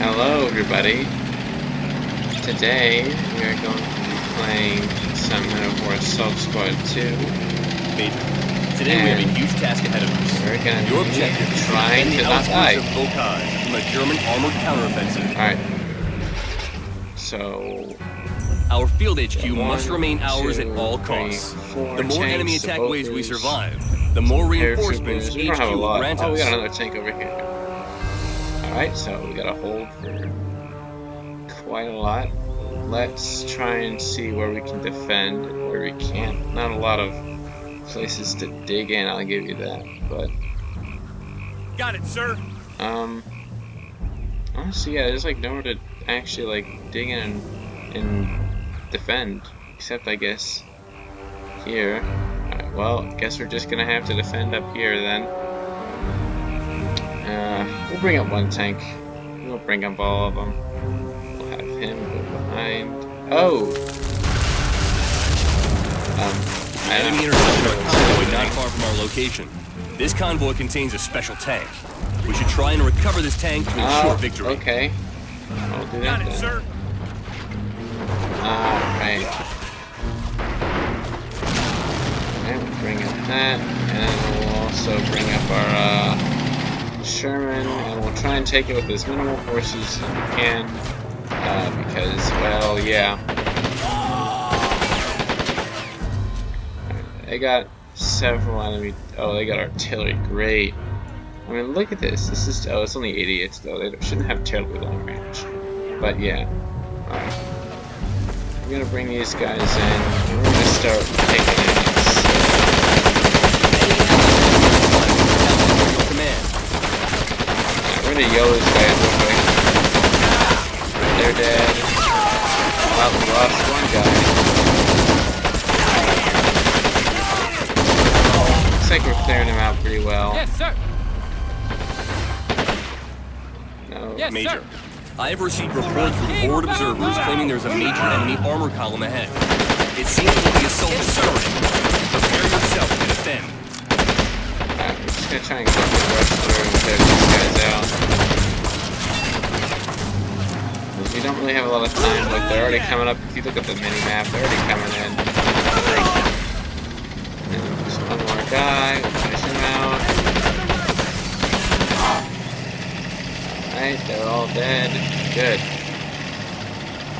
Hello everybody. Today we are going to be playing some War Assault Squad 2. Major, today we have a huge task ahead of us. We're going to Your objective is to trying defend to the not die. outskirts of Bokai from a German armored counteroffensive. Alright. So our field HQ must 1, remain ours 2, at all 3, costs. 4 The more tanks, enemy attack waves we supporters, survive, the more reinforcements paratroopers. We don't HQ have a will lot. grant Oh, we got us. another tank over here. Alright, so we got a hold for quite a lot. Let's try and see where we can defend and where we can't. Not a lot of places to dig in, I'll give you that. But Got it, sir. honestly, yeah, there's like nowhere to actually like dig in and defend, except I guess here. Alright, well, guess we're just gonna have to defend up here then. We'll bring up one tank. We won't bring up all of them. We'll have him go behind. Oh! I don't Enemy know. intercepted our convoy not far from our location. This convoy contains a special tank. We should try and recover this tank to ensure victory. Okay. I'll do that then. Sir. Alright. And we'll bring up that, and we'll also bring up our Sherman, and we'll try and take it with as minimal forces as we can, because, well, yeah. They got several enemy. Oh, they got artillery. Great. I mean, look at this. This is. Oh, it's only idiots though. They shouldn't have terribly long range. But yeah. Alright. We're gonna bring these guys in. We're gonna start taking it. We're gonna yell these guys real quick. They're dead. Well, we lost one guy. Looks like we're clearing him out pretty well. Yes, sir. No. Yes, Major, sir. I have received reports from forward observers claiming there's a major enemy armor column ahead. It seems that the assault is starting. Prepare yourself to defend. Alright, we're just gonna try and quickly rush through and take these guys out. We don't really have a lot of time. Look, they're already coming up. If you look at the mini map, they're already coming in. And just one more guy. We'll finish him out. Alright, they're all dead. Good.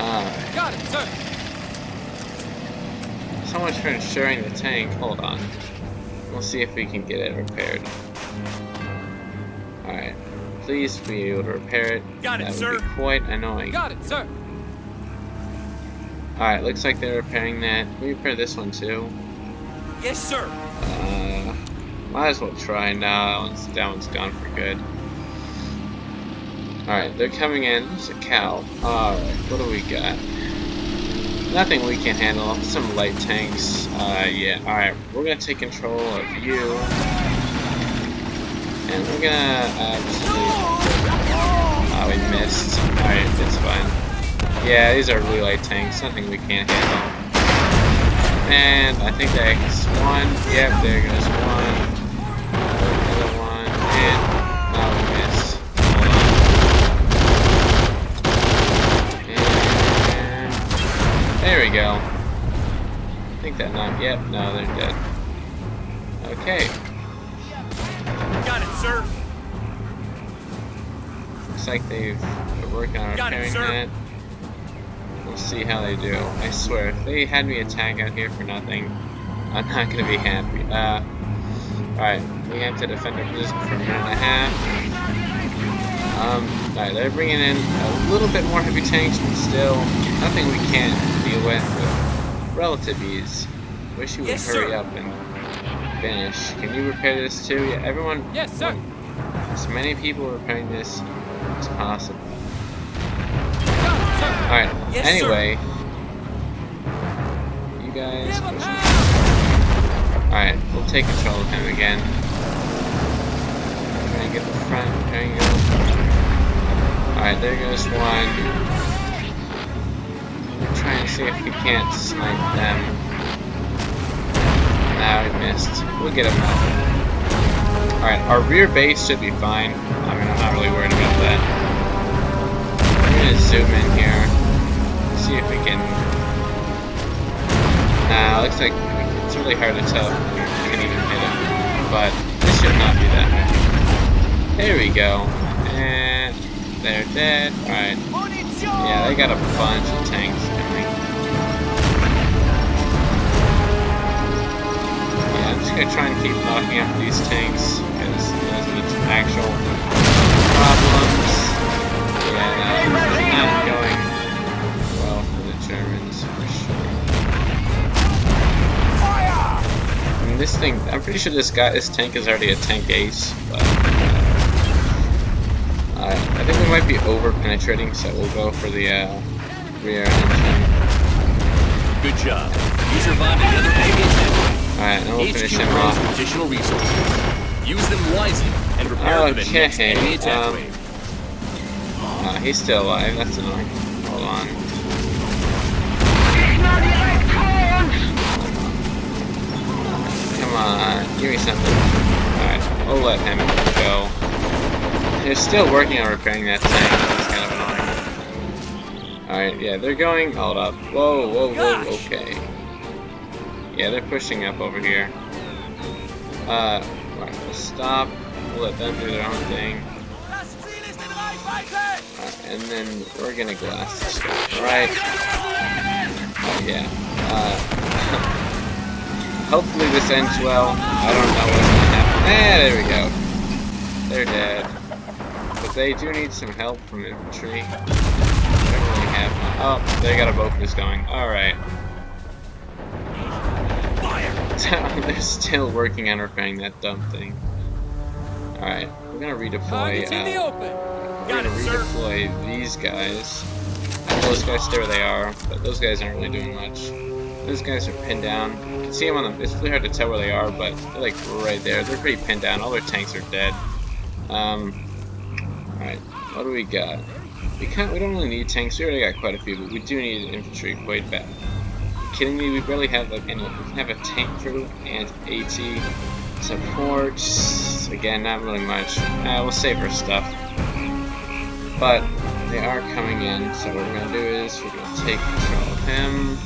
Alright. Got it, sir. So much for ensuring the tank. Hold on. We'll see if we can get it repaired. Alright. Please be able to repair it. Got it, That sir. would be quite annoying. Got it, sir. Alright, looks like they're repairing that. Can we repair this one too? Yes, sir. Might as well try now. That one's gone for good. Alright, they're coming in. There's a cow. Alright, what do we got? Nothing we can handle. Some light tanks. Yeah. Alright, we're gonna take control of you. And we're gonna Oh, we missed. Alright, it's fine. Yeah, these are really light tanks. Nothing we can't handle. And I think that's one. Yep, there goes one. Another one. And now we missed. And there we go. I think that knocked. Yep, no, they're dead. Okay. Got it, sir. Looks like they're working on Got it, repairing sir. that. We'll see how they do. I swear, if they had me attack out here for nothing, I'm not gonna be happy. Alright, we have to defend our position for a minute and a half. Alright, they're bringing in a little bit more heavy tanks, but still, nothing we can't deal with relative ease. Wish you would Yes, hurry sir. up and finish. Can you repair this too? Yeah, everyone. Yes, sir. As many people repairing this as possible. Got it, sir. Alright, Yes, anyway. You guys. Give 'em push hell. Alright, we'll take control of him again. Try and get the front. There you go. Alright, there goes one. We'll try and see if we can't snipe them. Nah, we missed. We'll get him out. Alright, our rear base should be fine. I mean, I'm not really worried about that. zoom in here. See if we can. Nah, looks like it's really hard to tell if we can even hit him. But this should not be that hard. There we go. And they're dead. Alright. Yeah, they got a bunch of tanks coming. Yeah, I'm just gonna try and keep knocking out these tanks because those need some actual problems. Yeah, no, this is not going well for the Germans for sure. I mean, this thing, I'm pretty sure this tank is already a tank ace, but I think we might be over penetrating, so we'll go for the rear engine. Good job. You survived another enemy attack. Alright, and we'll finish HQ him runs off. additional resources. Use them wisely and prepare for the next enemy attack wave. He's still alive, that's annoying. Hold on. Come on, give me something. Alright, we'll let him go. They're still working on repairing that tank, it's kind of annoying. Alright, yeah, they're going. Hold up. Whoa, whoa, whoa, okay. Yeah, they're pushing up over here. Right, we'll stop. We'll let them do their own thing. And then we're gonna glass this stuff, right? Oh yeah. Hopefully this ends well. I don't know what's gonna happen. There we go. They're dead. But they do need some help from infantry. They don't really have one. Oh, they got a Vocus going. Alright. They're still working on repairing that dumb thing. Alright, we're gonna redeploy. We're gonna redeploy these guys. And those guys stay where they are, but those guys aren't really doing much. Those guys are pinned down. You can see them on the. It's really hard to tell where they are, but they're like right there. They're pretty pinned down. All their tanks are dead. Alright, what do we got? We don't really need tanks. We already got quite a few, but we do need infantry quite bad. Are you kidding me? We barely have like any. We can have a tank crew and AT support. Again, not really much. We'll save our stuff. But they are coming in, so what we're gonna do is we're gonna take control of him.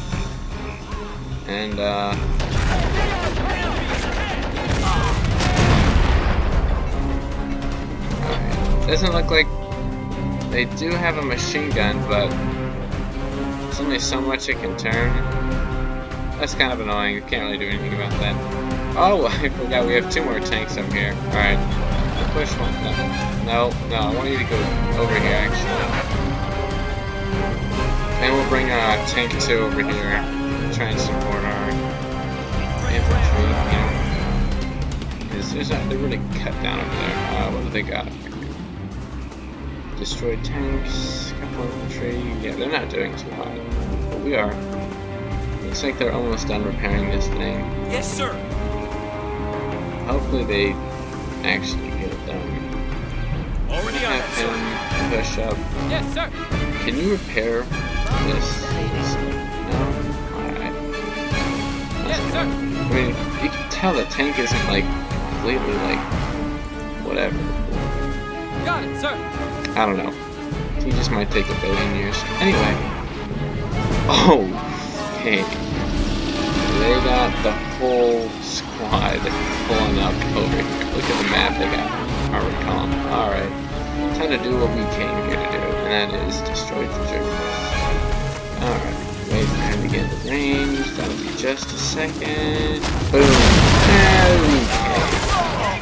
And alright. Doesn't look like they do have a machine gun, but there's only so much it can turn. That's kind of annoying. We can't really do anything about that. Oh, I forgot we have 2 more tanks up here. Alright. Push one. No, I want you to go over here actually. And we'll bring tank 2 over here. Try and support our infantry, you know. Because they're really cut down over there. What do they got? Destroyed tanks, couple infantry. Yeah, they're not doing too hot. But we are. Looks like they're almost done repairing this thing. Yes, sir. Hopefully they actually get it done. Already on it, sir. Push up. Yes, sir. Can you repair this? No? Alright. Yes, sir. I mean, you can tell the tank isn't like completely like whatever. Got it, sir. I don't know. He just might take a billion years. Anyway. Oh, okay. They got the whole squad pulling up over here. Look at the map, they got armored column. Alright. Time to do what we came here to do, and that is destroy the Germans. Alright. Wait for him to get in the range. That'll be just a second. Boom.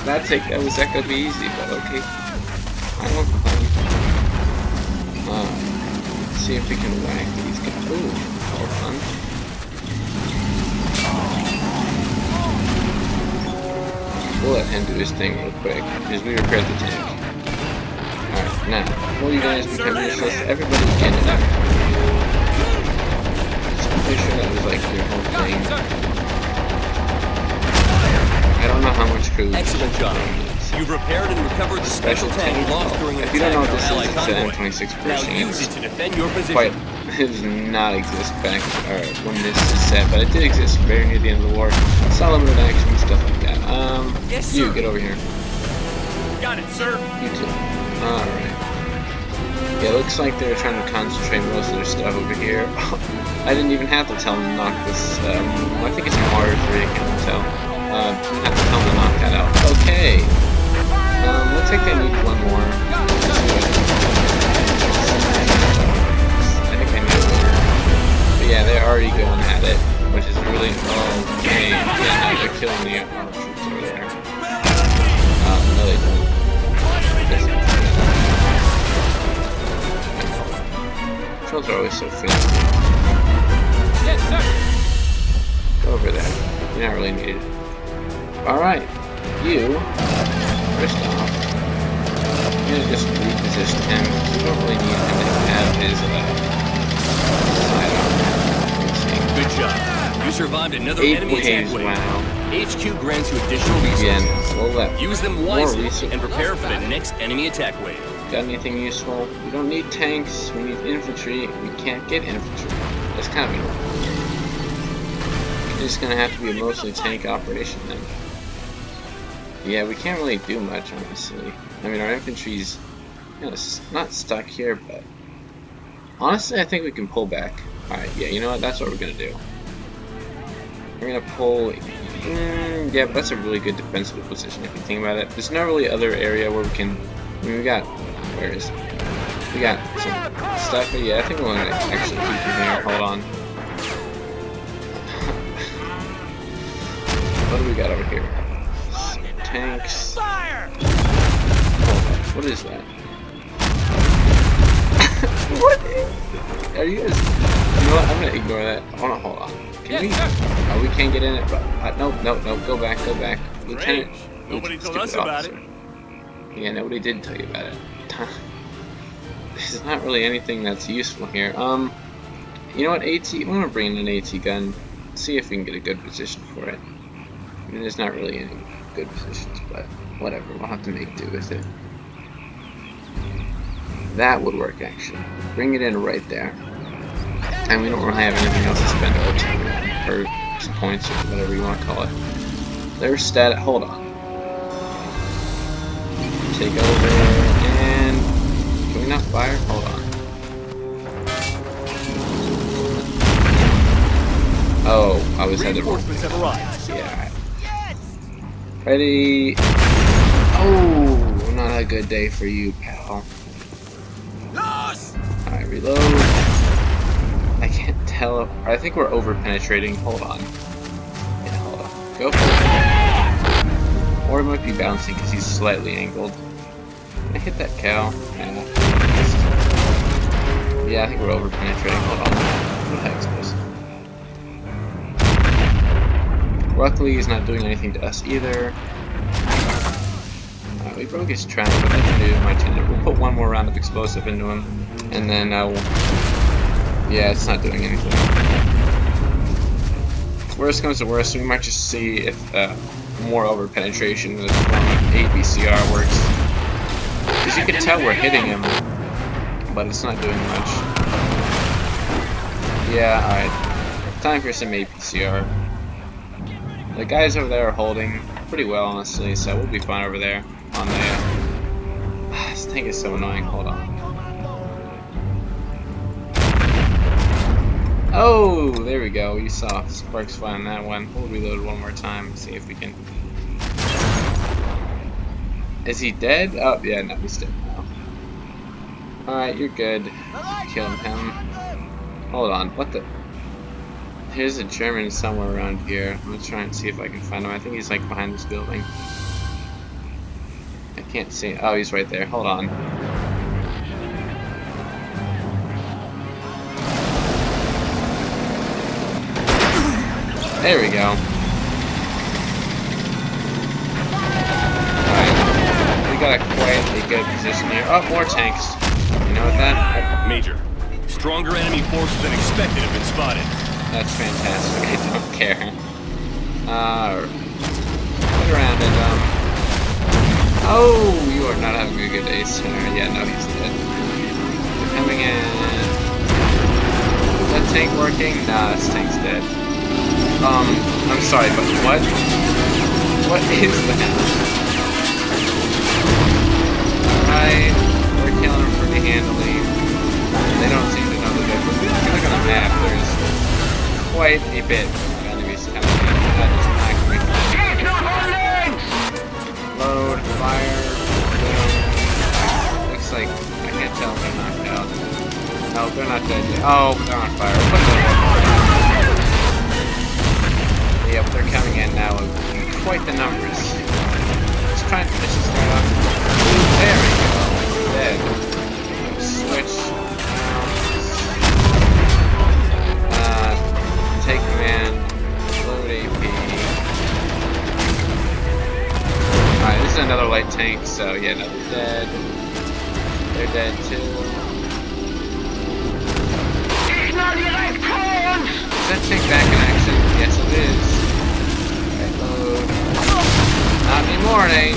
Okay. That was that could be easy, but okay. I won't complain. Let's see if we can whack these guys. Ooh, hold on. We'll let him do his thing real quick, because we repaired the tank. Alright, now, before you guys become useless, everybody get in there. I'm pretty sure that was like your whole thing. I don't know how much crew. Excellent job. You've repaired and recovered the special tank lost during an If you don't attack know what on this our is, allied it's an convoy. M26 Now Pershing. use it to defend your position. Quite, it does not exist back when this is set, but it did exist very near the end of the war. Saw limited action, stuff like that. Yes, you sir. get over here. Got it, sir. You too. Alright. Yeah, it looks like they're trying to concentrate most of their stuff over here. I didn't even have to tell them to knock this. I think it's Martyr 3, I can't tell. I didn't have to tell them to knock that out. Okay. Looks like they need one more. I think they need one. But yeah, they're already going at it, which is really. Okay. Yeah, now they're killing the troops over there. No, they don't. Controls are always so fast. Yes, sir. Go over there. You're not really needed. Alright. You, first off, I'm gonna just reposition him. You don't really need him to have his side armor. Good job. You survived another 8 enemy attack waves, wave. wow. HQ grants you additional Again, resources. we'll let Use them more wisely resources. and prepare for the next enemy attack wave. Got anything useful? We don't need tanks, we need infantry. We can't get infantry. That's kind of annoying. It's gonna have to be a mostly tank operation then. Yeah, we can't really do much, honestly. I mean, our infantry's, you know, not stuck here, but honestly, I think we can pull back. Alright, yeah, you know what? That's what we're gonna do. We're gonna pull. Yeah, but that's a really good defensive position if you think about it. There's no really other area where we can. I mean, we got. Where is it? We got some stuff, but yeah, I think we're gonna actually keep him here. Hold on. What do we got over here? Some tanks. Fire! What is that? What is? Are you guys? You know what? I'm gonna ignore that. Hold on. Can we? Oh, we can't get in it. Nope. Go back. Lieutenant. Nobody told us about it. Yeah, nobody did tell you about it. There's not really anything that's useful here. You know what? AT. I'm gonna bring in an AT gun. See if we can get a good position for it. I mean, there's not really any good positions, but whatever. We'll have to make do with it. That would work, actually. Bring it in right there. And we don't really have anything else to spend our time on, or points, or whatever you want to call it. There's stat. Hold on. Take over, and can we not fire? Hold on. Oh, I was headed wrong. Reinforcements have arrived. Yeah. Ready? Oh, not a good day for you, pal. Alright, reload. I can't tell. I think we're over penetrating. Hold on. Yeah, hold on. Go for it. Or it might be bouncing because he's slightly angled. Can I hit that cow? Yeah, I think we're over penetrating. Hold on. What the heck's this? Luckily, he's not doing anything to us either. We broke his trap, but I can do my turn. We'll put one more round of explosive into him, and then yeah, it's not doing anything. Worst comes to worst, we might just see if more over penetration in the form of APCR works. Because you can tell we're hitting him, but it's not doing much. Yeah, alright. Time for some APCR. The guys over there are holding pretty well, honestly, so we'll be fine over there. On the this thing is so annoying. Hold on. Oh, there we go. You saw sparks fly on that one. We'll reload one more time. See if we can. Is he dead? Oh yeah, no, he's dead now. All right, you're good. Killed him. Hold on. What the? There's a German somewhere around here. I'm gonna try and see if I can find him. I think he's like behind this building. I can't see. Oh, he's right there. Hold on. There we go. Alright. We got a quietly good position here. Oh, more tanks. You know what that? Major, stronger enemy forces than expected have been spotted. That's fantastic. I don't care. Put around it, Oh, you are not having a good day, sir. Yeah, no, he's dead. They're coming in. Is that tank working? Nah, this tank's dead. I'm sorry, but what? What is that? Alright, we're killing him pretty handily. quite a bit of enemies coming in. That is not great. Load, fire, boom. Looks like, I can't tell if they're knocked out. No, they're not dead yet. Oh, they're on fire. What the Yeah, but they're coming in now with quite the numbers. Let's try and finish this guy off. There we go. Dead. Switch. Take command. Load AP. Alright, this is another light tank, so yeah, no, they're dead. They're dead too. Is that tank back in action? Yes, it is. Alright, load. Not anymore, eh?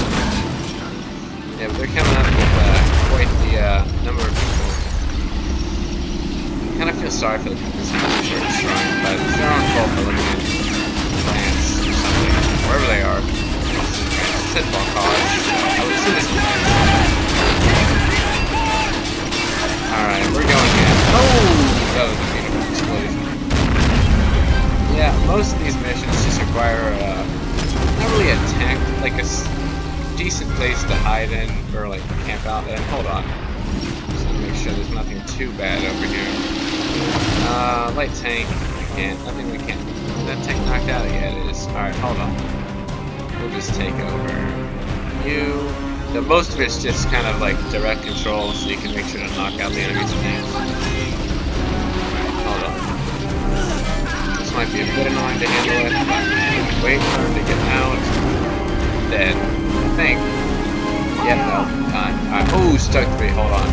Yeah, but they're coming up with quite the number of people. I kind of feel sorry for the people who's not very strong, but it's their own fault for living in France or something, wherever they are. I said Balkars. I would assume this. Alright, we're going in. Oh! That was a beautiful explosion. Yeah, most of these missions just require not really a tank, like a decent place to hide in or like camp out in. Hold on. Just to make sure there's nothing too bad over here. Light tank. Nothing we can't. Is that tank knocked out? Yeah, it is. Alright, hold on. We'll just take over you. Most of it's just kind of like direct control, so you can make sure to knock out the enemy's tanks. Alright, hold on. This might be a bit annoying to handle it, but wait for him to get out. Dead. I think. Yep, no. Alright. Oh, stuck to me. Hold on.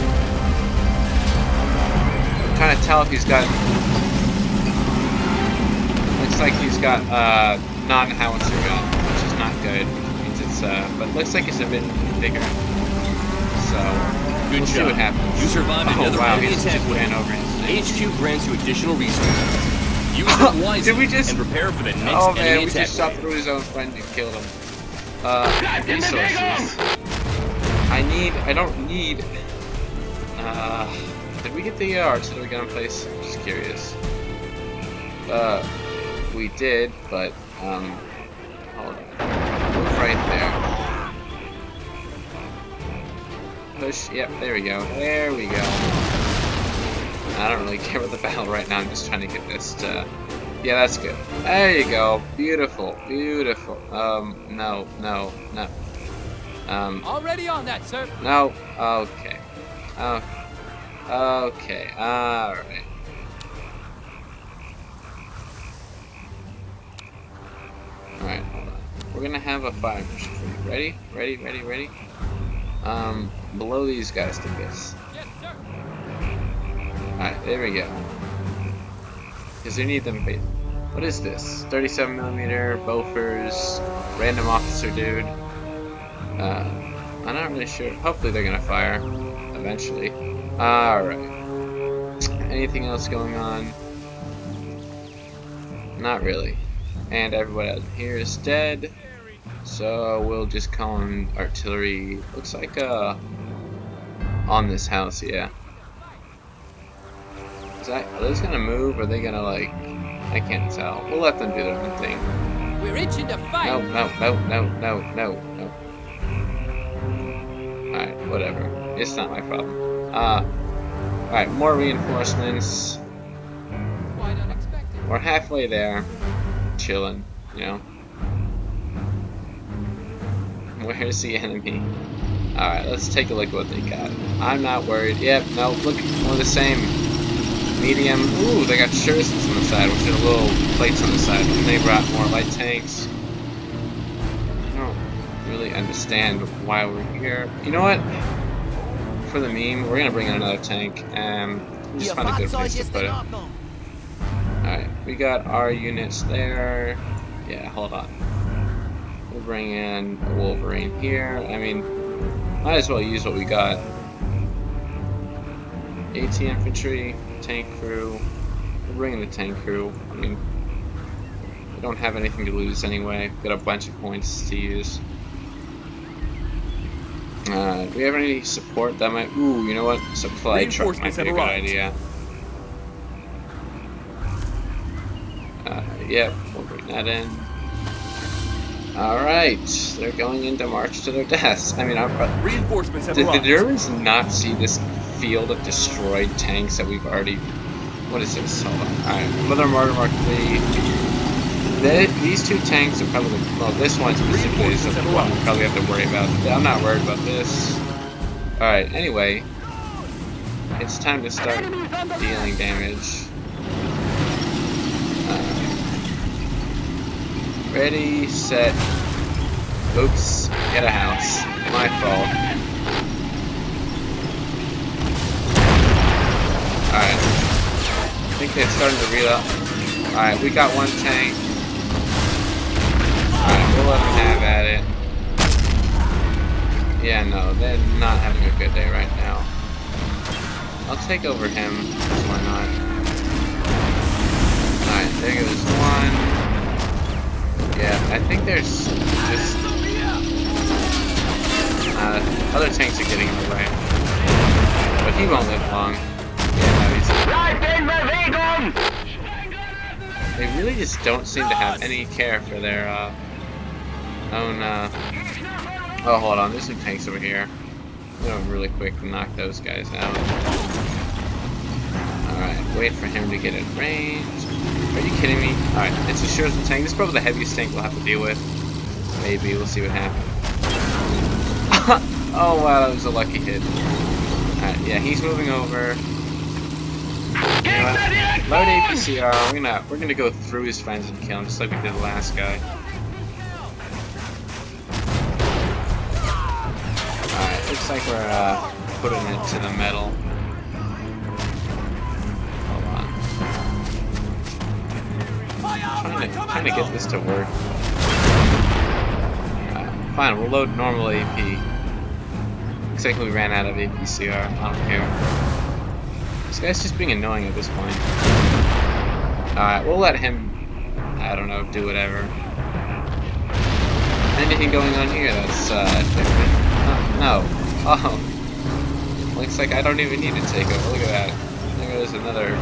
I'm trying to tell if he's got. Looks like he's got non-howitzer gun, which is not good. Means it's but looks like it's a bit bigger. So Good we'll job. see what happens. You survived another wow, enemy he attack just wave. ran over his HQ grants you additional resources. Use them wisely Did we just? and prepare for the next Oh man, enemy we attack just shot wave. through his own friend and killed him. Resources. I don't need. Did we get the artillery gun in place? I'm just curious. We did, but hold on. Move right there. Push. Yep, there we go. There we go. I don't really care about the battle right now. I'm just trying to get this to. Yeah, that's good. There you go. Beautiful, beautiful. No. Already on that, sir. No. Okay. Okay. All right. Alright, hold on. We're gonna have a fire mission for you. Ready? Ready? Blow these guys to bits. Yes, sir. Alright, there we go. Because we need them. What is this? 37mm, Bofors, random officer dude. I'm not really sure. Hopefully they're gonna fire eventually. Alright. Anything else going on? Not really. And everyone out here is dead, so we'll just call in artillery. Looks like on this house, yeah. Are those gonna move? Or are they gonna like? I can't tell. We'll let them do their own thing. We're itching to fight. No. Alright, whatever. It's not my problem. Alright, more reinforcements. Quite unexpected. We're halfway there. Chilling, you know. Where's the enemy? Alright, let's take a look at what they got. I'm not worried. Yep, no, look, more the same. Medium. Ooh, they got Schursons on the side, which are little plates on the side. And they brought more light tanks. I don't really understand why we're here. You know what? For the meme, we're gonna bring in another tank, and we'll just find a good place to put it. Alright, we got our units there. Yeah, hold on. We'll bring in a Wolverine here. I mean, might as well use what we got. AT infantry, tank crew. We'll bring in the tank crew. I mean, we don't have anything to lose anyway. We've got a bunch of points to use. Do we have any support that might... Ooh, you know what? Supply truck might be a good idea. Yep, we'll bring that in. Alright, they're going in to march to their deaths. I mean, Reinforcements have did the arrived. Germans not see this field of destroyed tanks that we've already... What is this? Hold on. Alright, Mother Martyr Mark III. These two tanks are probably... Well, this one specifically is the one we probably have to worry about. I'm not worried about this. Alright, anyway. It's time to start dealing damage. Ready, set. Oops, get a house. My fault. Alright. I think they're starting to reload. Alright, we got one tank. Alright, we'll let them have at it. Yeah, no, they're not having a good day right now. I'll take over him, why not? Alright, there goes one. Yeah, I think there's just... other tanks are getting in the way. But he won't live long. Yeah, no, they really just don't seem to have any care for their own... Oh, hold on, there's some tanks over here. I'm gonna really quick knock those guys out. Alright, wait for him to get in range. Are you kidding me? Alright, it's a sure tank. This is probably the heaviest tank we'll have to deal with. Maybe, we'll see what happens. Oh wow, that was a lucky hit. Alright, yeah, he's moving over. You know what? Load APCR, we're gonna go through his friends and kill him, just like we did the last guy. Alright, looks like we're putting it to the metal. Trying to get this to work. Fine, we'll load normal AP. Looks like we ran out of APCR. I don't care. This guy's just being annoying at this point. Alright, we'll let him, I don't know, do whatever. Anything going on here that's different? No. Oh. Looks like I don't even need to take over. Look at that. There goes another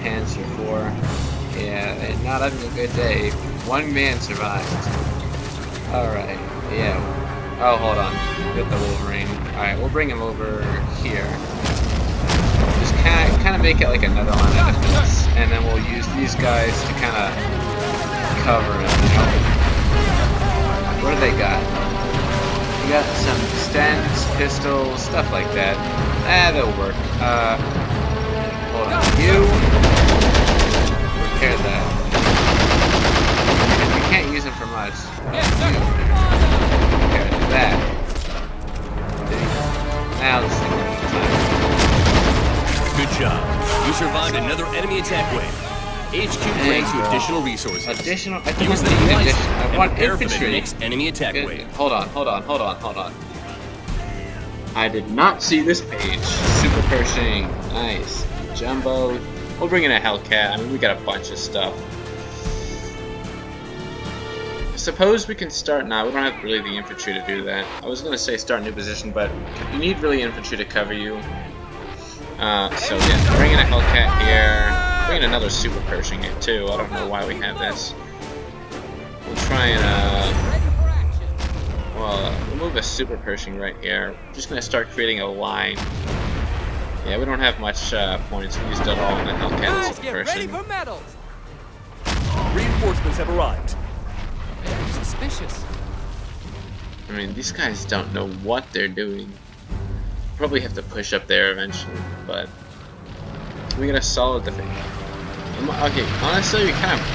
Panzer IV. Yeah, they're not having a good day. One man survived. Alright, yeah. Oh, hold on. Get the Wolverine. Alright, we'll bring him over here. Just kind of make it like another line of defense. And then we'll use these guys to kind of cover him, you know? What do they got? We got some stents, pistols, stuff like that. They'll work. Hold on. You... Repair that. We can't use them for much. Yes, sir. Repair that. Now let's think of the time. Good job. You survived another enemy attack wave. HQ grants you additional resources. Additional? I Use the need device additional. I and want prepare for the infantry. next enemy attack wave. Hold on. I did not see this page. Super Pershing. Nice. Jumbo. We'll bring in a Hellcat. I mean, we got a bunch of stuff. Suppose we can start now. We don't have really the infantry to do that. I was going to say start a new position, but you need really infantry to cover you. So yeah, bring in a Hellcat here. Bring in another Super Pershing here too. I don't know why we have this. We'll try and we'll move a Super Pershing right here. I'm just going to start creating a line. Yeah, we don't have much points. We used it all in the Hellcat and Guys, Super get ready Pershing. for medals. Reinforcements have arrived. Very suspicious. I mean, these guys don't know what they're doing. Probably have to push up there eventually, but we got a solid defense. Okay, honestly, we kind of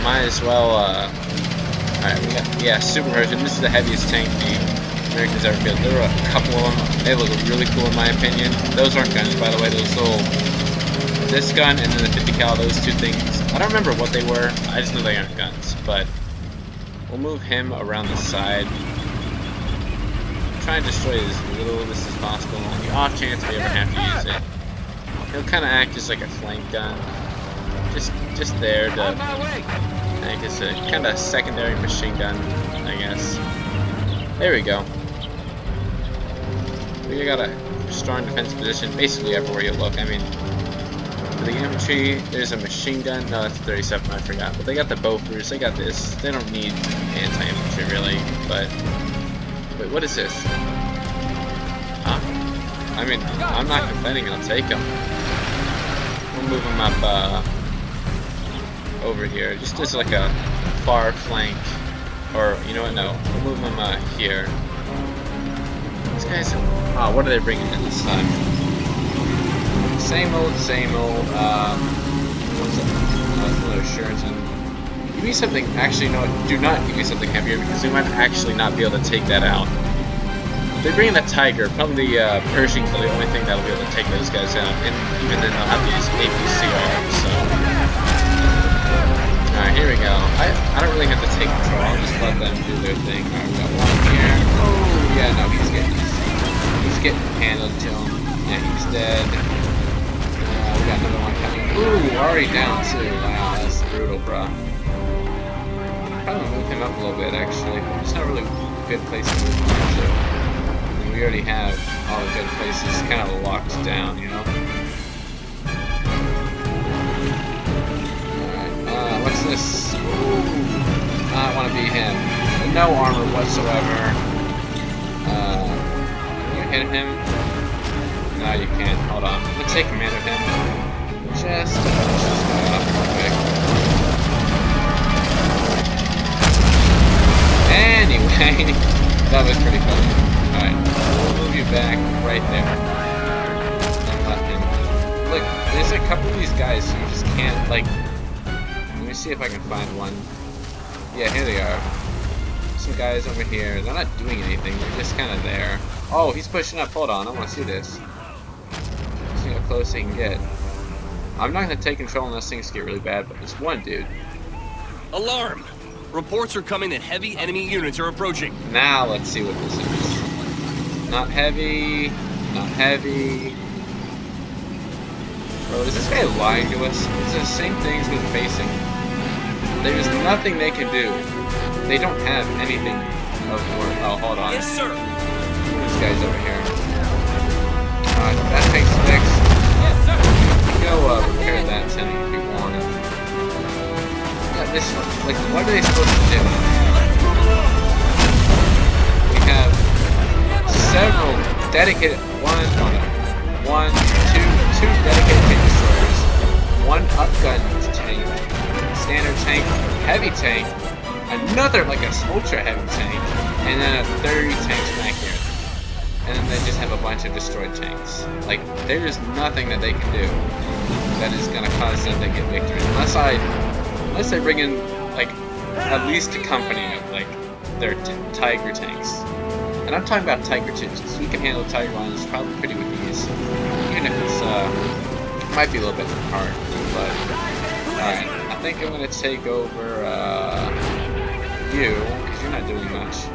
might as well. Alright, we got Super Pershing. This is the heaviest tank the Americans ever built. There were a couple of them. They look really cool in my opinion. Those aren't guns, by the way. Those little, this gun and then the 50 cal. Those two things. I don't remember what they were. I just know they aren't guns. But we'll move him around the side. Try and destroy as little of this as possible. On the off chance we ever have to use it, he'll kind of act as like a flank gun, just there to act as a kind of secondary machine gun, I guess. There we go. We got a strong defense position basically everywhere you look. I mean, For the infantry, there's a machine gun. No, that's 37, I forgot. But they got the Bofors, they got this. They don't need anti-infantry really, but... Wait, what is this? Huh? I mean, I'm not complaining, I'll take them. We'll move them up, over here. Just as like a far flank. Or, you know what, no. We'll move them, here. These guys... Oh, what are they bringing in this time? Same old, what's up? Another Shuriken. Give me something, actually, no, do not give me something heavier because we might actually not be able to take that out. They're bringing the Tiger, probably Pershings are the only thing that'll be able to take those guys out, and even then they'll have to use APCR, so... Alright, here we go. I don't really have to take control, I'll just let them do their thing. Alright, we got one here. Oh, yeah, no, he's getting handled to him. Yeah, he's dead. We got another one coming. Ooh, already down too. Wow, that's brutal, bro. Probably move him up a little bit, actually. It's not really a good place to move him to. I mean, we already have all the good places kind of locked down, you know? Alright, what's this? Ooh, I want to be him. No armor whatsoever. Can you hit him? No, you can't. Hold on. I'm gonna take command of him. Just perfect. Anyway, that was pretty funny. Alright, we'll move you back right there. And let him. Look, there's a couple of these guys who just can't, like... Let me see if I can find one. Yeah, here they are. Some guys over here. They're not doing anything. They're just kind of there. Oh, he's pushing up. Hold on. I want to see this. See how close they can get. I'm not going to take control unless things get really bad, but there's one dude. Alarm! Reports are coming that heavy enemy units are approaching. Now let's see what this is. Not heavy. Not heavy. Bro, is this guy lying to us? It's the same things we're facing. There's nothing they can do. They don't have anything of worth. Oh, hold on. Yes, sir. This guy's over here. That takes fixed. Yes, sir. Go repair that tank if you want. Yeah, this, like, what are they supposed to do? We have several dedicated, two dedicated tank destroyers, one upgun tank, standard tank, heavy tank, another like a ultra heavy tank, and then a 30 tanks back here. And then they just have a bunch of destroyed tanks. Like, there is nothing that they can do that is gonna cause them to get victory. Unless they bring in, like, at least a company of, like, their Tiger tanks. And I'm talking about Tiger 2s, because we can handle Tiger 1s probably pretty with ease. Even if it's, might be a little bit hard. But, alright, I think I'm gonna take over, you, because you're not doing much.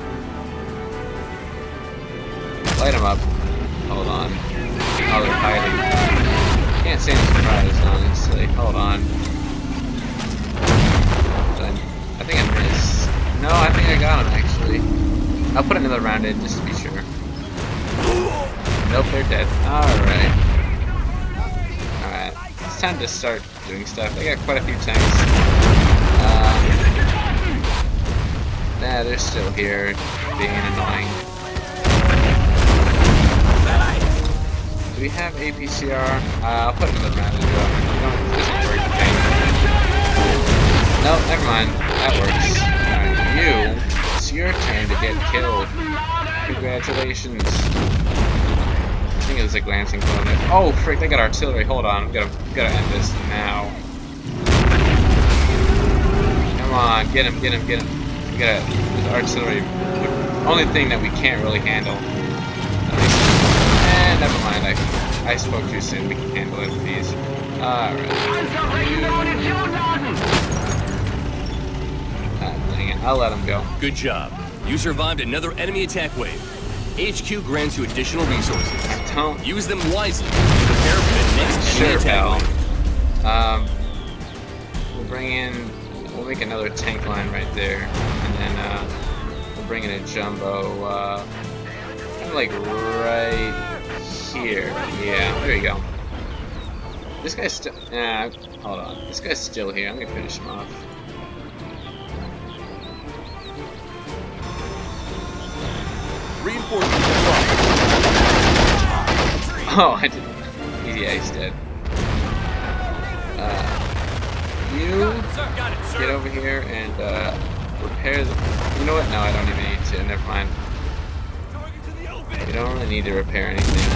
Light them up. Hold on. Oh, they're hiding. Can't say I'm surprised, honestly. Hold on. I think I missed. No, I think I got him, actually. I'll put another round in, just to be sure. Nope, they're dead. Alright. Alright. It's time to start doing stuff. They got quite a few tanks. Yeah, they're still here, being annoying. Do we have APCR? I'll put another round into it. No, this doesn't work. Okay. No, never mind. That works. Alright, you. It's your turn to get killed. Congratulations. I think it was a glancing bonus. Oh, frick, they got artillery. Hold on. We gotta end this now. Come on, get him, get him, get him. We gotta. The artillery. The only thing that we can't really handle. Never mind, I spoke too soon. We can handle it with these. Alright. Dang it. I'll let him go. Good job. You survived another enemy attack wave. HQ grants you additional resources. Don't. Use them wisely to prepare for the next enemy attack wave. We'll make another tank line right there. And then, we'll bring in a jumbo, kind of like right here. Yeah, there you go. This guy's still. Hold on. This guy's still here. I'm gonna finish him off. Reinforcements are Oh, I didn't. Yeah, he's dead. You sir. Got it, sir. get over here and repair the. You know what? No, I don't even need to. Never mind. You don't really need to repair anything.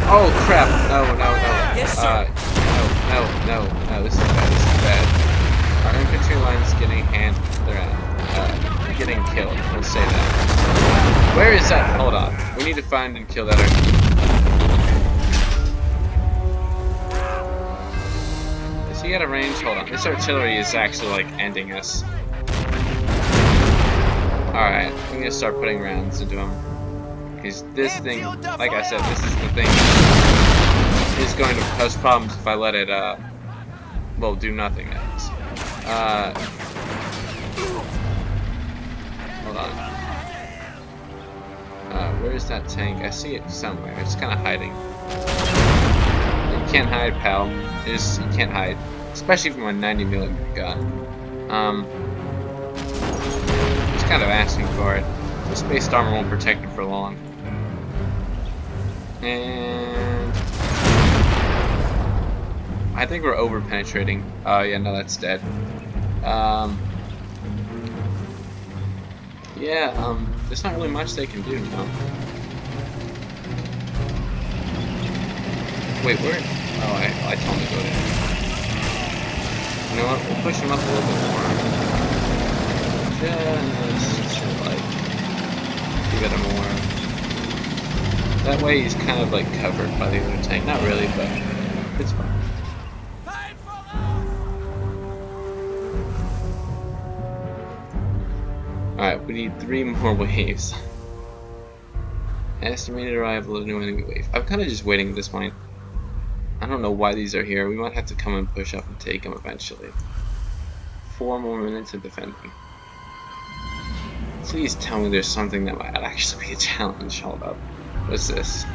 Oh crap! No, no, no. Yes, sir. No. This is bad. This is bad. Our infantry line's getting getting killed. Let's say that. Where is that? Hold on. We need to find and kill that artillery. Is he at a range? Hold on. This artillery is actually like ending us. Alright, I'm gonna start putting rounds into him. Because this thing, like I said, this is the thing that is going to cause problems if I let it, well, do nothing, that is. Hold on. Where is that tank? I see it somewhere. It's kind of hiding. You can't hide, pal. You can't hide. Especially from a 90mm gun. Just kind of asking for it. The spaced armor won't protect it for long. And I think we're over penetrating. Oh yeah, no, that's dead. There's not really much they can do now. Wait, where? Oh, I told him to go there. You know what? We'll push him up a little bit more. Just to, like, give it a more. That way he's kind of like covered by the other tank. Not really, but it's fine. Alright, we need 3 more waves. Estimated arrival of new enemy wave. I'm kind of just waiting at this point. I don't know why these are here. We might have to come and push up and take them eventually. 4 more minutes of defending. Please tell me there's something that might actually be a challenge. Hold up. What's this?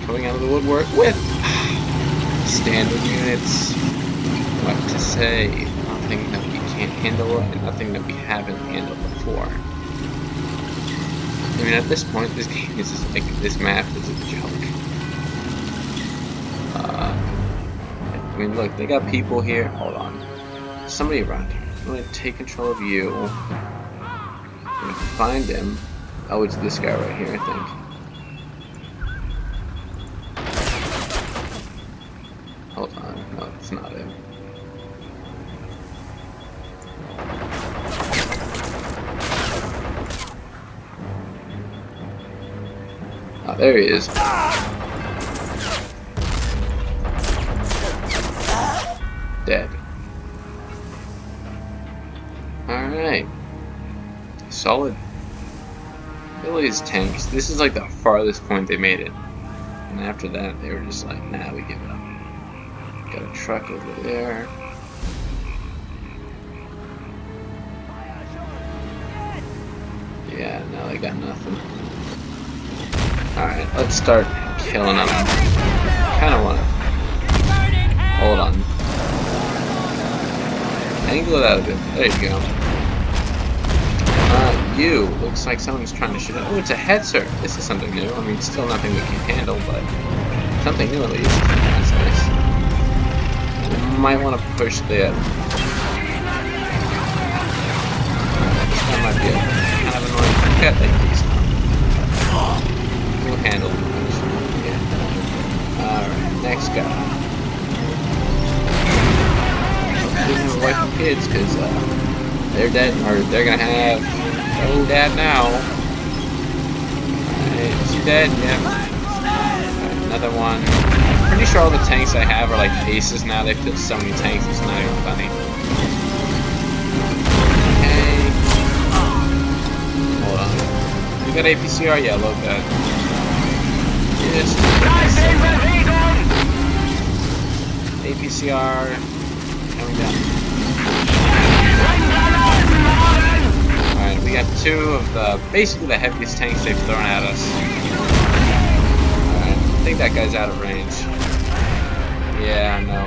Coming out of the woodwork with standard units. What to say? Nothing that we can't handle and nothing that we haven't handled before. I mean, at this point, this game is just like, this map is a joke. I mean, look, they got people here. Hold on. Somebody around here. I'm gonna take control of you. I'm gonna find him. Oh, it's this guy right here, I think. Hold on. No, it's not him. Oh, there he is. Dead. Alright. Solid. Look at these tanks. This is like the farthest point they made it. And after that, they were just like, nah, we give up. Got a truck over there. Yeah, no, they got nothing. Alright, let's start killing them. Kinda wanna. Hold on. Angle that a bit. There you go. You. Looks like someone's trying to shoot it. Oh, it's a hetzer. This is something new. I mean, still nothing we can handle, but something new at least. That's nice. We might want to push the. This one might be kind of annoying. Got like these. We'll handle it. Yeah. Alright, next guy. Didn't have a wife and kids because they're dead, or they're gonna have no dad now. Alright, is he dead? Yeah. Alright, another one. Pretty sure all the tanks I have are like aces now. They've put so many tanks, it's not even funny. Okay. Hold on. You got APCR? Yeah, look good. Just APCR. Coming down. Alright, we got 2 of the, basically the heaviest tanks they've thrown at us. Alright, I think that guy's out of range. Yeah, I know.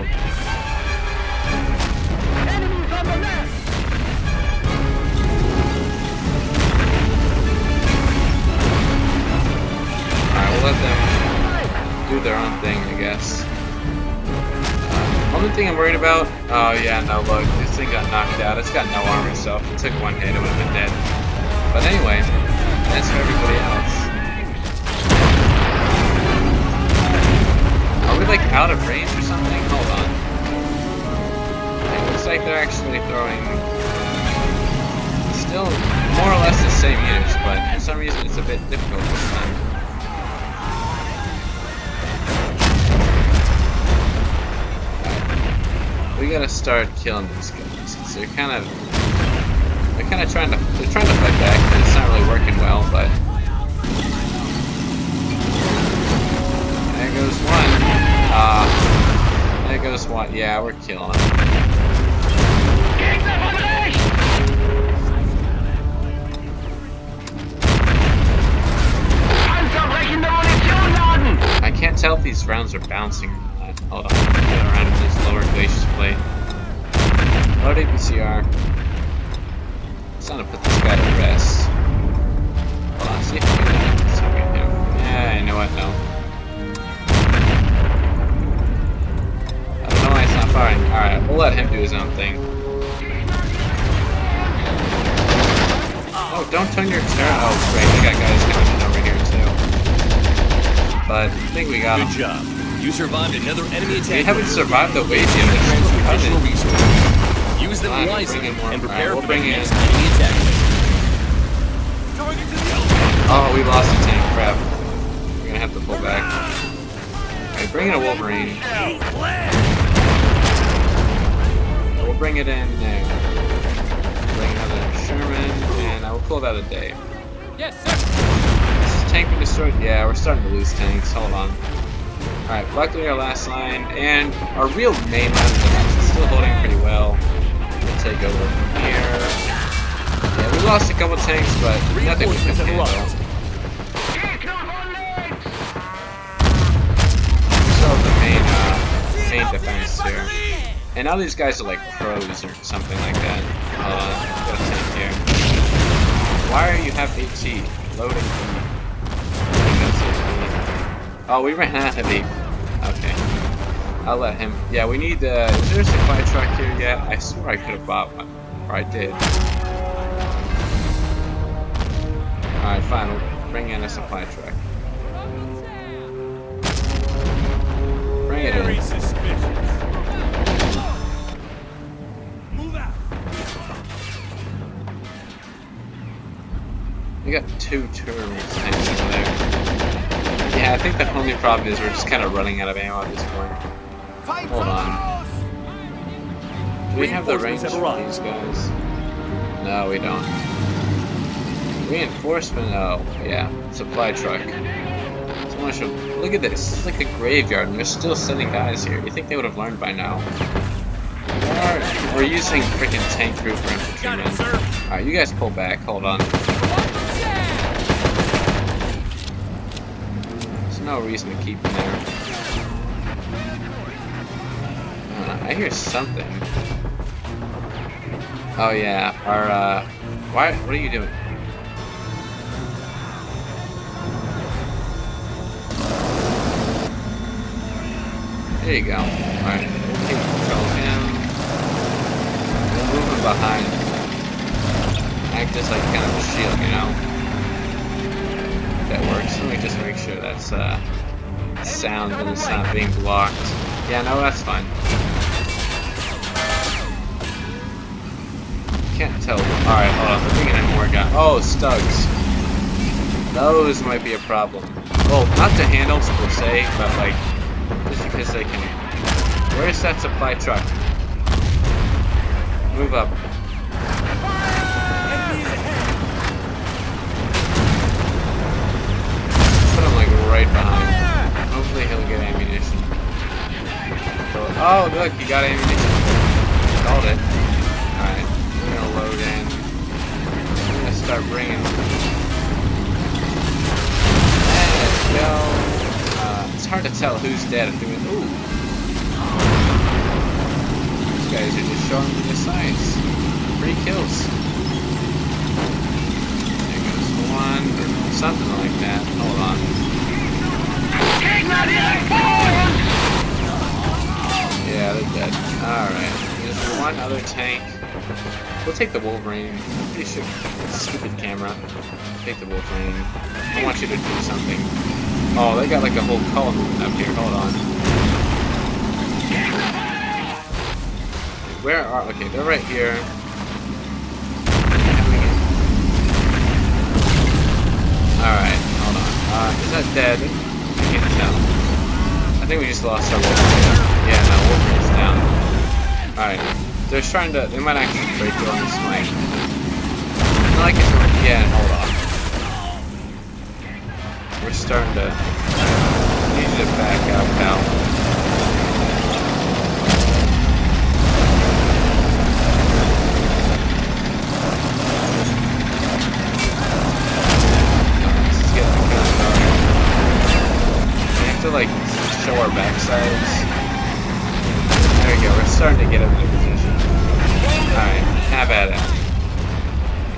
Alright, we'll let them do their own thing, I guess. Only thing I'm worried about... Oh, yeah, no, look. This thing got knocked out. It's got no armor, so if it took one hit, it would have been dead. But anyway, that's for everybody else. Are we, like, out of range or something? Hold on. It looks like they're actually throwing... Still more or less the same units, but for some reason it's a bit difficult this time. We gotta start killing these guys, because they're kind of trying to fight back, but it's not really working well. But there goes one. There goes one. Yeah, we're killing them. I can't tell if these rounds are bouncing or not. Hold on, get around to this lower glacier plate. Load APCR. It's time to put this guy to rest. Hold on, see if we can get him. Yeah, you know what? No. I don't know why it's not firing. Alright, we'll let him do his own thing. Oh, don't turn your turret. Oh, great, they got guys coming in over here too. But I think we got him. Good job. You survived another enemy attack. We haven't survived the wave yet. Additional resources. Use them wisely and prepare for the next enemy attack. Oh, we lost a tank. Crap. We're gonna have to pull back. Alright, bring in a Wolverine. We'll bring it in there. Bring another Sherman, and I will pull that a day. Yes, sir. Is this tank been destroyed? Yeah, we're starting to lose tanks. Hold on. Alright, luckily our last line, and our real main line of defense is still holding pretty well. We'll take over from here. Yeah, we lost a couple tanks, but nothing we can handle. Still the main defense here. And now these guys are like pros or something like that. Got a tank here. Why are you have HE? Loading. Oh, we ran out of heat. Okay. I'll let him. Yeah, we need, is there a supply truck here yet? I swore I could have bought one. Or I did. Alright, fine. We'll bring in a supply truck. Bring it in. Move out. We got 2 turtles tanks over there. Yeah, I think the only problem is we're just kind of running out of ammo at this point. Hold on. Do we have the range for these guys? No, we don't. Reinforcement? Oh, yeah. Supply truck. Someone should... Look at this. It's like a graveyard, and they're still sending guys here. You think they would have learned by now? We're using freaking tank crew for infantrymen. Alright, you guys pull back. Hold on. No reason to keep him there. I hear something. Oh yeah, our what are you doing? There you go. Alright, we'll keep control of him. We'll move him behind. Act as like kind of a shield, you know? That works. Let me just make sure that's sound and it's not being blocked. Yeah, no, that's fine. Can't tell. Alright, hold on. We're bringing in more guys. Oh, Stugs. Those might be a problem. Well, not the handles per se, but like, just because they can. Where's that supply truck? Move up. Right behind. Hopefully he'll get ammunition. Oh, look, he got ammunition. Called it. Alright, we're gonna load in. We're gonna start bringing. Let's go. It's hard to tell who's dead and who is. Ooh. guys are just showing me the signs. 3 kills. There goes one, or something like that. Hold on. Yeah, they're dead. Alright. There's one other tank. We'll take the Wolverine. I'm pretty sure. Stupid camera. Take the Wolverine. I want you to do something. Oh, they got like a whole column up here. Hold on. Where are... Okay, they're right here. Alright, hold on. Is that dead? I can't tell. I think we just lost our Wolverine. Yeah, no, Wolverine's down. Alright. They're trying to... They might actually break through on this mic. I like it. Yeah, hold on. We're starting to... Need you to back out, pal. This is getting kind of dark. We have to, like, show our backsides. There we go, we're starting to get up in position. Alright, have at it.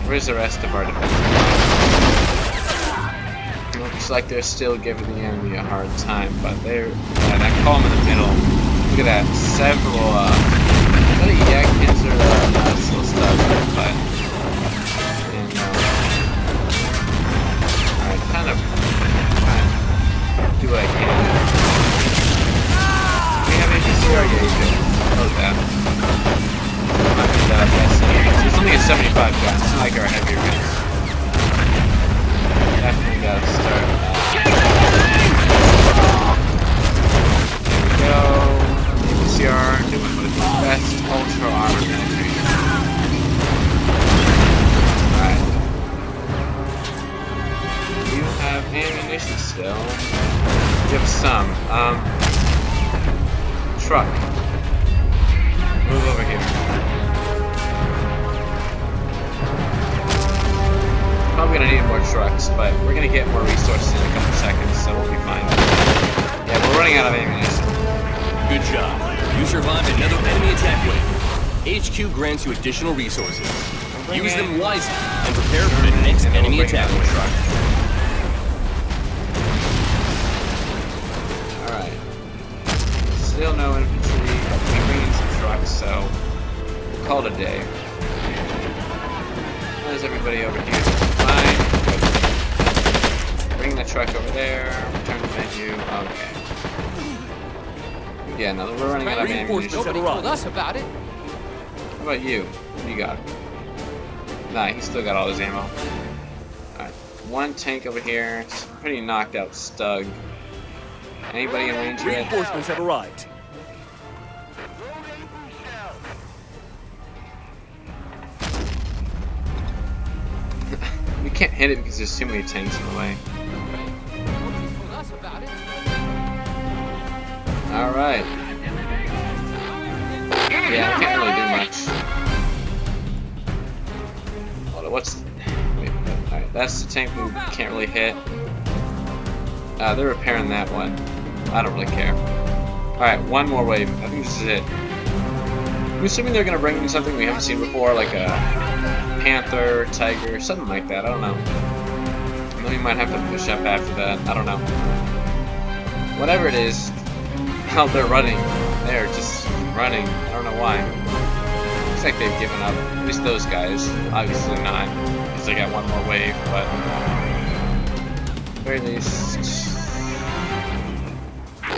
Where's the rest of our defense? Looks like they're still giving the enemy a hard time, but they're... Yeah, that column in the middle. Look at that. Several, is that a yak pincer? Not still stuck, but... And, alright, kind of do what I can. Do we have any CR? Yeah, you do. Oh, that. It's only a 75 gun. It's not like our heavier guns. Definitely gotta start. There we go. PCR doing what it does best. Ultra armor penetration. Alright. You have ammunition still. You have some. Truck. Move over here. Probably gonna need more trucks, but we're gonna get more resources in a couple seconds, so we'll be fine. Yeah, we're running out of ammunition. Good job. You survived another enemy attack wave. HQ grants you additional resources. Use them wisely and prepare for the next enemy attack wave. Alright. Still no infantry, but we bring in some trucks, so we'll call it a day. There's everybody over here. Fine. Bring the truck over there. Return to menu. Okay. Yeah, no, we're running out of ammunition. Nobody told us about it. How about you? What do you got? Nah, he's still got all his ammo. Alright. One tank over here. It's pretty knocked out Stug. Anybody in range yet? Reinforcements have arrived. We can't hit it because there's too many tanks in the way. Nobody told us about it. Alright. Yeah, I can't really do much. Hold on, what's... Wait, alright, that's the tank we can't really hit. They're repairing that one. I don't really care. Alright, one more wave. I think this is it. I'm assuming they're gonna bring me something we haven't seen before, like a panther, tiger, something like that. I don't know. And then we might have to push up after that. I don't know. Whatever it is, how they're running. They're just running. I don't know why. Looks like they've given up. At least those guys. Obviously not, because they got one more wave, but at the very least,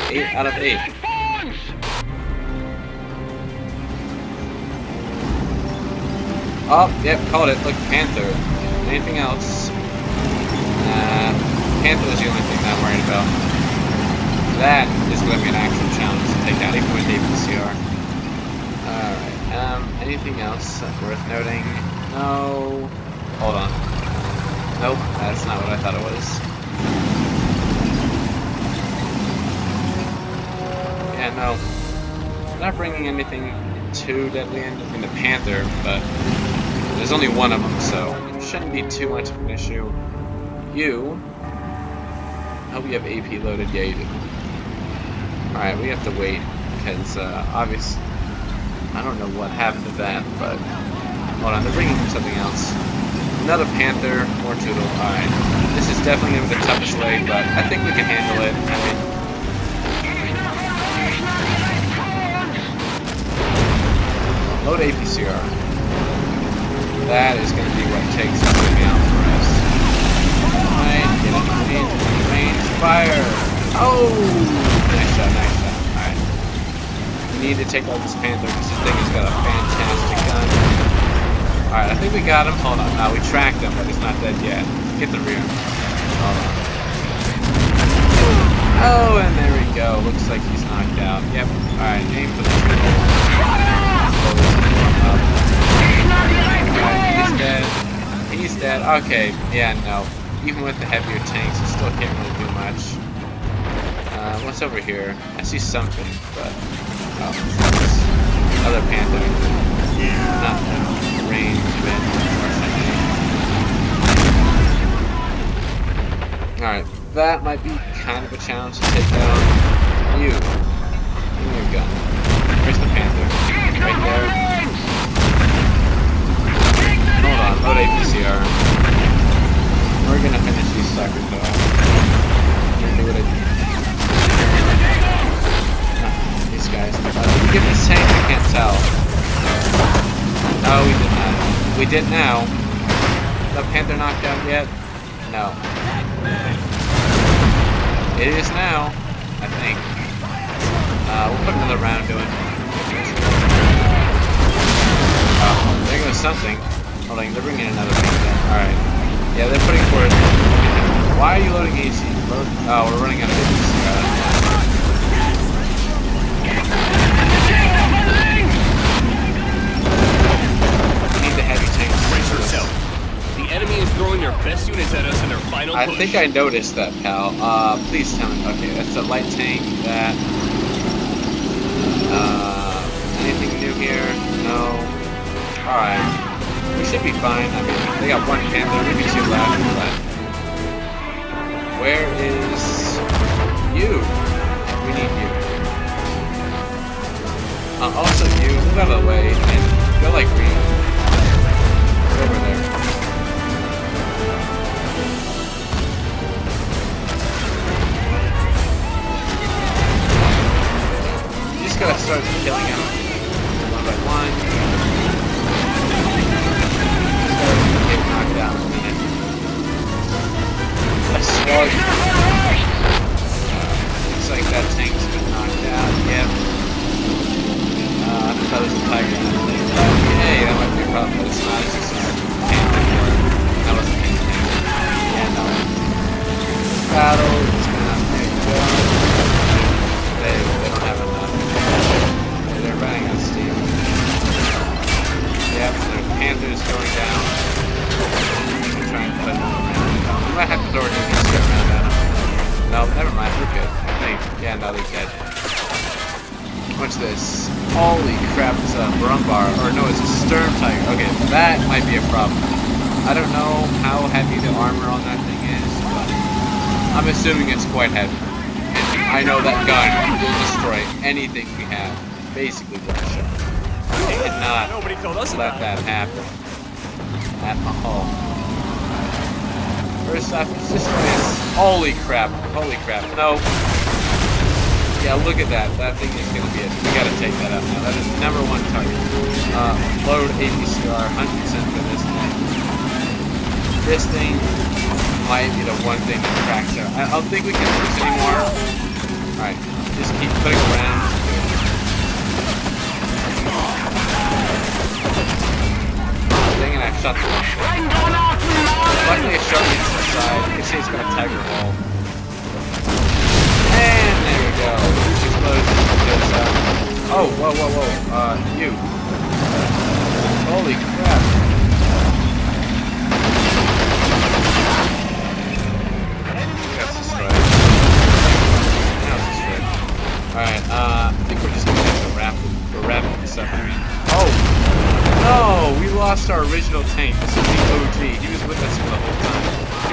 8 out of 8. Oh, yep, called it. Look, Panther. Anything else? Panther is the only thing that I'm worried about. That is going to be an actual challenge to take out, even with David CR. Alright, anything else worth noting? No. Hold on. Nope, that's not what I thought it was. Yeah, no. I'm not bringing anything too deadly in. I mean, the Panther, but there's only one of them, so it shouldn't be too much of an issue. You... I hope you have AP loaded. Yeah, you do. Alright, we have to wait, because, obviously... I don't know what happened to that, but hold on, they're bringing something else. Another Panther, more Tootle. Alright. This is definitely going to be the toughest way, but I think we can handle it. I mean, load APCR. That is going to be what takes something out for us. Alright, get in range, fire! Oh! Nice shot, nice shot. Alright. We need to take out this Panther because this thing has got a fantastic gun. Alright, I think we got him. Hold on. No, we tracked him, but he's not dead yet. Get the rear. Hold on. Oh, and there we go. Looks like he's knocked out. Yep. Alright, aim for the triple. Alright, he's dead. He's dead. Okay. Yeah, no. Even with the heavier tanks, we still can't really do much. What's over here? I see something, but... Oh, other Panther. Not now. Range, alright, that might be kind of a challenge to take down. You. Give me your gun. Where's the Panther? Right there. Hold on, load APCR. We're gonna finish these suckers off. We're gonna do what I do. These guys. Did we get this tank? I can't tell. No, we did not. We did now. The Panther knocked out yet? No. It is now, I think. We'll put another round to it. Oh, there goes something. Hold on, they're bringing another Panther. Alright. Yeah, they're putting forward. Why are you loading AC? Oh, we're running out of AC. The enemy is throwing their best units at us in their final push. I think I noticed that, pal. Please tell me. Okay, that's a light tank. That. Anything new here? No. Alright. We should be fine. I mean, they got one Panther, maybe two left, but... Where is... you? We need you. Also you, move out of the way, and go like green. Go over there. Gotta start killing him one by one. Just gotta get knocked out in a minute. A slug. Looks like that tank's been knocked out. Yep. I thought it was a tiger. Hey, that might be a problem, but it's not. It's just a Panther. That wasn't a Panther. Yeah, no. Battle. It's gonna there you go. They don't have enough. They're running on steam. Yep, there's Panthers going down. We can try and put them around. We might have to throw an extra around at them. No, never mind, we're good. I think. Yeah, no, they're dead. What's this? Holy crap, it's a Brumbar. Or no, it's a Sturm Tiger. Okay, that might be a problem. I don't know how heavy the armor on that thing is, but I'm assuming it's quite heavy. I know that gun will destroy anything we have. Basically, one shot. They did not let that happen at all. First off, it's just this. Holy crap. Holy crap. No. Yeah, look at that. That thing is going to be it. We got to take that out now. That is #1 target. Load APCR 100% for this thing. This thing might be the one thing that cracks out. I don't think we can do this anymore. Alright, just keep putting around. Dang it, I shot the wrong thing. Luckily I shot it to the side. You can see it's got a tiger hole. And there we go. Explosion. Oh, whoa, whoa, whoa. You. Holy crap. That's destroyed. Alright, I think we're just gonna have to wrap it. We're wrapping this up. Oh! No! We lost our original tank. This is the OG. He was with us for the whole time.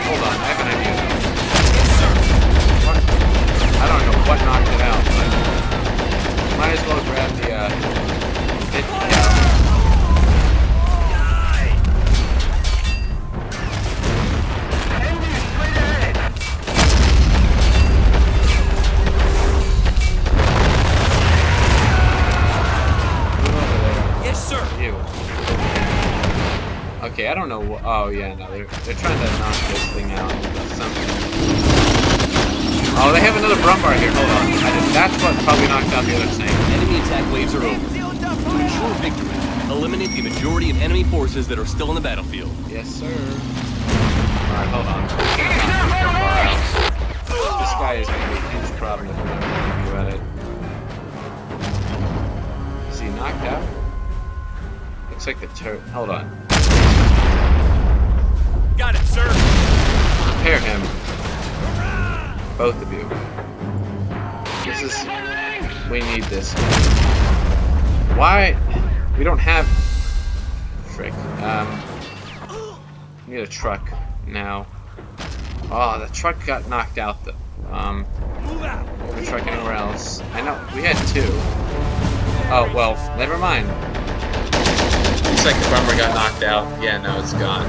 Hold on, I have an idea. What? I don't know what knocked it out, but might as well grab the know. Oh yeah, no, they're trying to knock this thing out. Something. Oh, they have another Brumbar here. Hold on. That's what probably knocked out the other tank. Enemy attack waves are over. To ensure victory, eliminate the majority of enemy forces that are still on the battlefield. Yes, sir. Alright, hold on. This guy is going to be a huge problem if we're not going to do at it. Is he knocked out? Looks like the turret. Hold on. Got it, sir. Repair him. Both of you. This is... We need this. Why? We don't have... Frick. We need a truck now. Oh, the truck got knocked out though. The truck anywhere else. I know, we had two. Oh, well, never mind. Looks like the Brumbar got knocked out. Yeah, no, it's gone.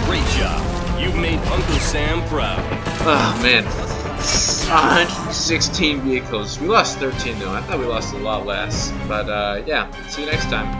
Great job. You've made Uncle Sam proud. Oh, man. 116 vehicles. We lost 13 though. I thought we lost a lot less. But, yeah. See you next time.